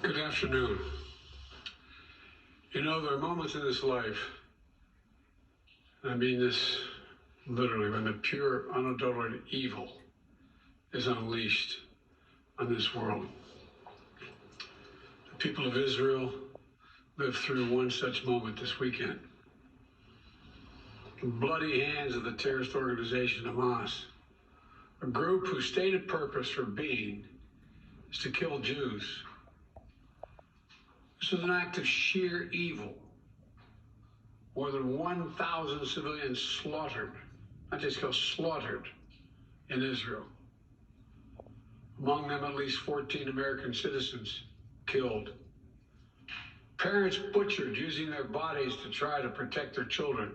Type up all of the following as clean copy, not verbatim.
Good afternoon. You know, there are moments in this life, and I mean this literally, when the pure, unadulterated evil is unleashed on this world. The people of Israel lived through one such moment this weekend. The bloody hands of the terrorist organization Hamas, a group whose stated purpose for being is to kill Jews. This was an act of sheer evil. More than 1,000 civilians slaughtered, not just killed, slaughtered in Israel. Among them, at least 14 American citizens killed. Parents butchered using their bodies to try to protect their children.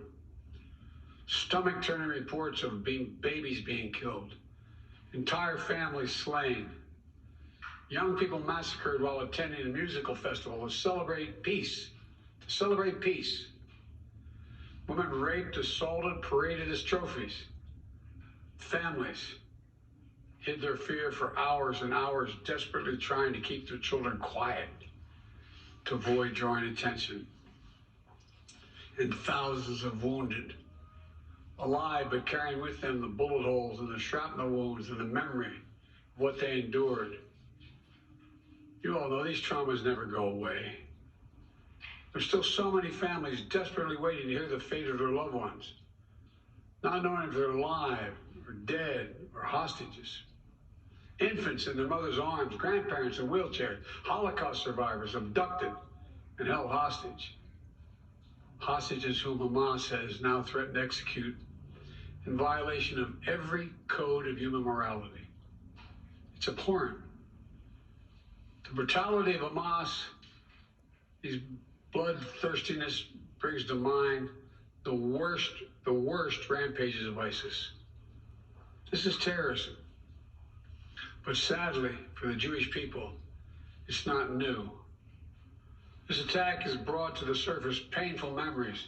Stomach-turning reports of babies being killed. Entire families slain. Young people massacred while attending a musical festival to celebrate peace. Women raped, assaulted, paraded as trophies. Families hid their fear for hours and hours, desperately trying to keep their children quiet to avoid drawing attention. And thousands of wounded, alive but carrying with them the bullet holes and the shrapnel wounds and the memory of what they endured. You all know these traumas never go away. There's still so many families desperately waiting to hear the fate of their loved ones, not knowing if they're alive or dead or hostages. Infants in their mother's arms, grandparents in wheelchairs, Holocaust survivors abducted and held hostage. Hostages whom Hamas has now threatened to execute in violation of every code of human morality. It's abhorrent. The brutality of Hamas, his bloodthirstiness, brings to mind the worst rampages of ISIS. This is terrorism. But sadly, for the Jewish people, it's not new. This attack has brought to the surface painful memories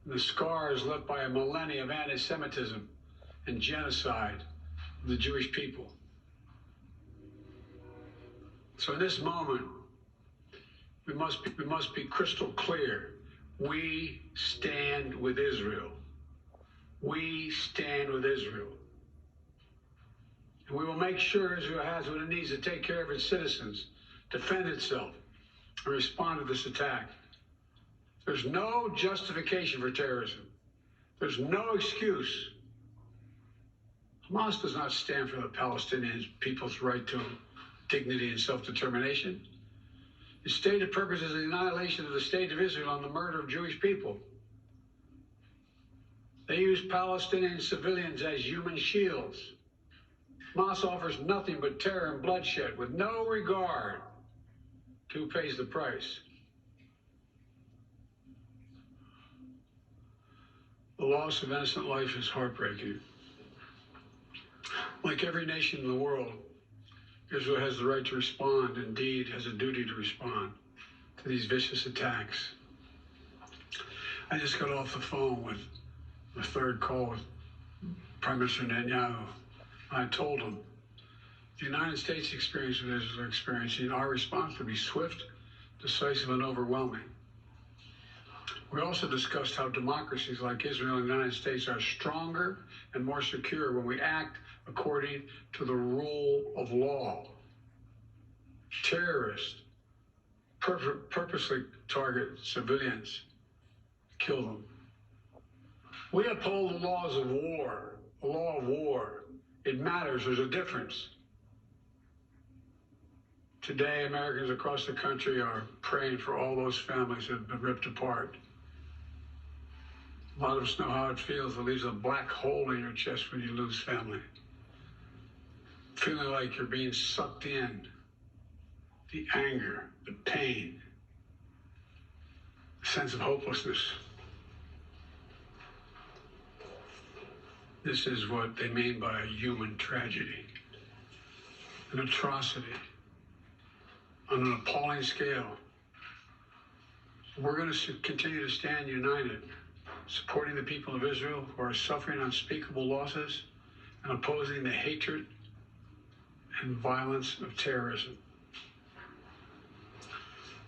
and the scars left by a millennia of anti-Semitism and genocide of the Jewish people. So in this moment, we must be crystal clear. We stand with Israel. We stand with Israel. And we will make sure Israel has what it needs to take care of its citizens, defend itself, and respond to this attack. There's no justification for terrorism. There's no excuse. Hamas does not stand for the Palestinian people's right to dignity and self-determination. Its stated purpose is the annihilation of the state of Israel and the murder of Jewish people. They use Palestinian civilians as human shields. Hamas offers nothing but terror and bloodshed with no regard to who pays the price. The loss of innocent life is heartbreaking. Like every nation in the world, Israel has the right to respond, indeed has a duty to respond to these vicious attacks. I just got off the phone with the third call with Prime Minister Netanyahu. I told him the United States experience what Israel is experiencing, our response would be swift, decisive, and overwhelming. We also discussed how democracies like Israel and the United States are stronger and more secure when we act according to the rule of law. Terrorists purposely target civilians, kill them. We uphold the laws of war, the law of war. It matters, there's a difference. Today, Americans across the country are praying for all those families that have been ripped apart. A lot of us know how it feels. It leaves a black hole in your chest when you lose family. Feeling like you're being sucked in. The anger, the pain, the sense of hopelessness. This is what they mean by a human tragedy, an atrocity on an appalling scale. We're going to continue to stand united, supporting the people of Israel who are suffering unspeakable losses and opposing the hatred and violence of terrorism.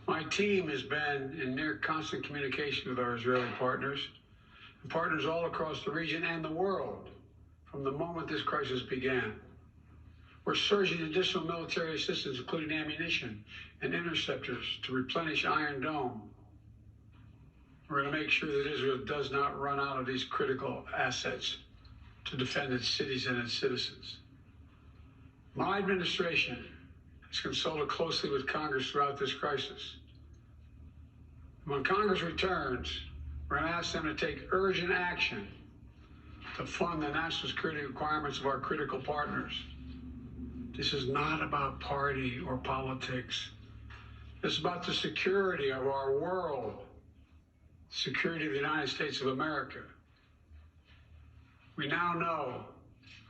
My team has been in near constant communication with our Israeli partners and partners all across the region and the world from the moment this crisis began. We're surging additional military assistance, including ammunition and interceptors, to replenish Iron Dome. We're going to make sure that Israel does not run out of these critical assets to defend its cities and its citizens. My administration has consulted closely with Congress throughout this crisis. When Congress returns, we're going to ask them to take urgent action to fund the national security requirements of our critical partners. This is not about party or politics. It's about the security of our world, security of the United States of America. We now know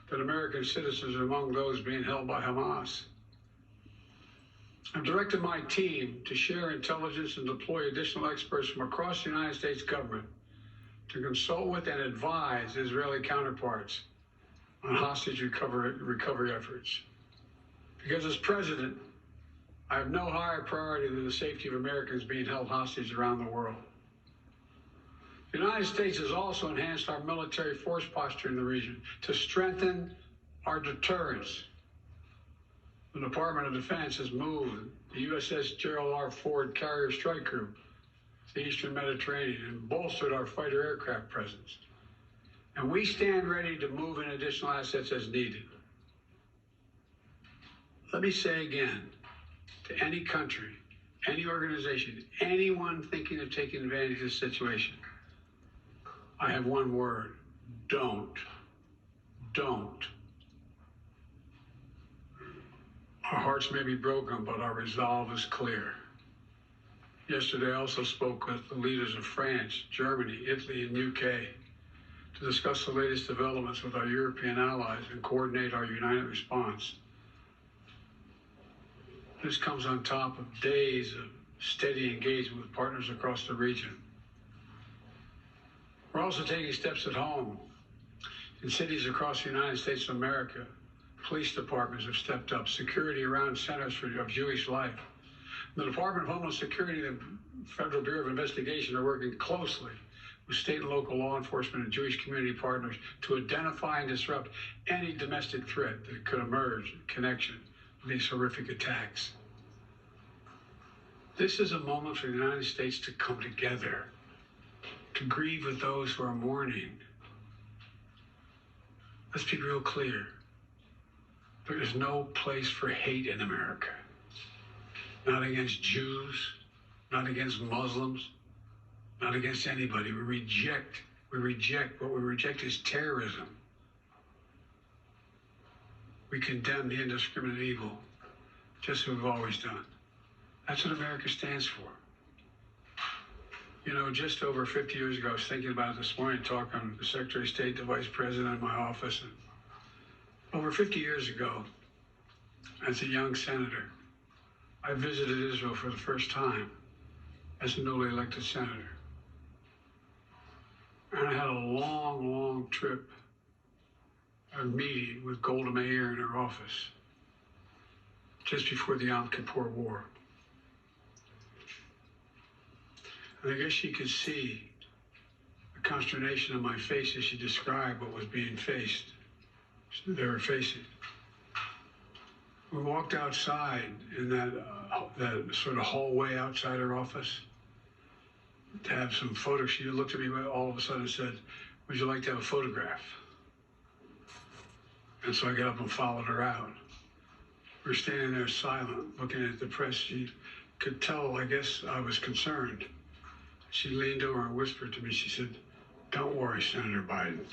that American citizens are among those being held by Hamas. I've directed my team to share intelligence and deploy additional experts from across the United States government to consult with and advise Israeli counterparts on hostage recovery efforts. Because as president, I have no higher priority than the safety of Americans being held hostage around the world. The United States has also enhanced our military force posture in the region to strengthen our deterrence. The Department of Defense has moved the USS Gerald R. Ford carrier strike group to the Eastern Mediterranean and bolstered our fighter aircraft presence. And we stand ready to move in additional assets as needed. Let me say again, to any country, any organization, anyone thinking of taking advantage of this situation, I have one word: don't. Don't. Our hearts may be broken, but our resolve is clear. Yesterday, I also spoke with the leaders of France, Germany, Italy, and UK to discuss the latest developments with our European allies and coordinate our united response. This comes on top of days of steady engagement with partners across the region. We're also taking steps at home. In cities across the United States of America, police departments have stepped up security around centers of Jewish life. The Department of Homeland Security and the Federal Bureau of Investigation are working closely with state and local law enforcement and Jewish community partners to identify and disrupt any domestic threat that could emerge in connection with these horrific attacks. This is a moment for the United States to come together, to grieve with those who are mourning. Let's be real clear. There is no place for hate in America. Not against Jews, not against Muslims, not against anybody. What we reject is terrorism. We condemn the indiscriminate evil, just as we've always done. That's what America stands for. You know, just over 50 years ago, I was thinking about it this morning, talking to the Secretary of State, the Vice President in my office. And over 50 years ago, as a young senator, I visited Israel for the first time as a newly elected senator. And I had a long, long trip, a meeting with Golda Meir in her office just before the Yom Kippur War. And I guess she could see the consternation on my face as she described what was being faced. They were facing. We walked outside in that sort of hallway outside her office to have some photos. She looked at me all of a sudden and said, "Would you like to have a photograph?" And so I got up and followed her out. We were standing there silent, looking at the press. She could tell, I guess, I was concerned. She leaned over and whispered to me, she said, "Don't worry, Senator Biden.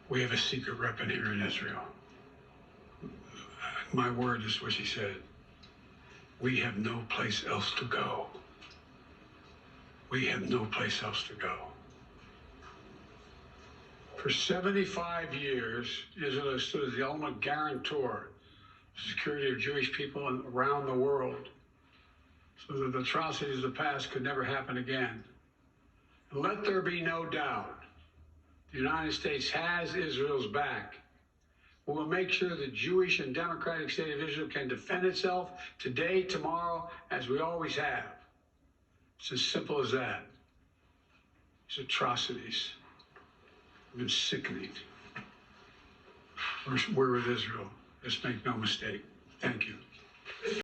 We have a secret weapon here in Israel." My word is what she said. We have no place else to go. We have no place else to go. For 75 years, Israel has stood as the ultimate guarantor of the security of Jewish people around the world, so that the atrocities of the past could never happen again. And let there be no doubt, the United States has Israel's back. We will make sure the Jewish and democratic state of Israel can defend itself today, tomorrow, as we always have. It's as simple as that. These atrocities have been sickening. We're with Israel. Let's make no mistake. Thank you.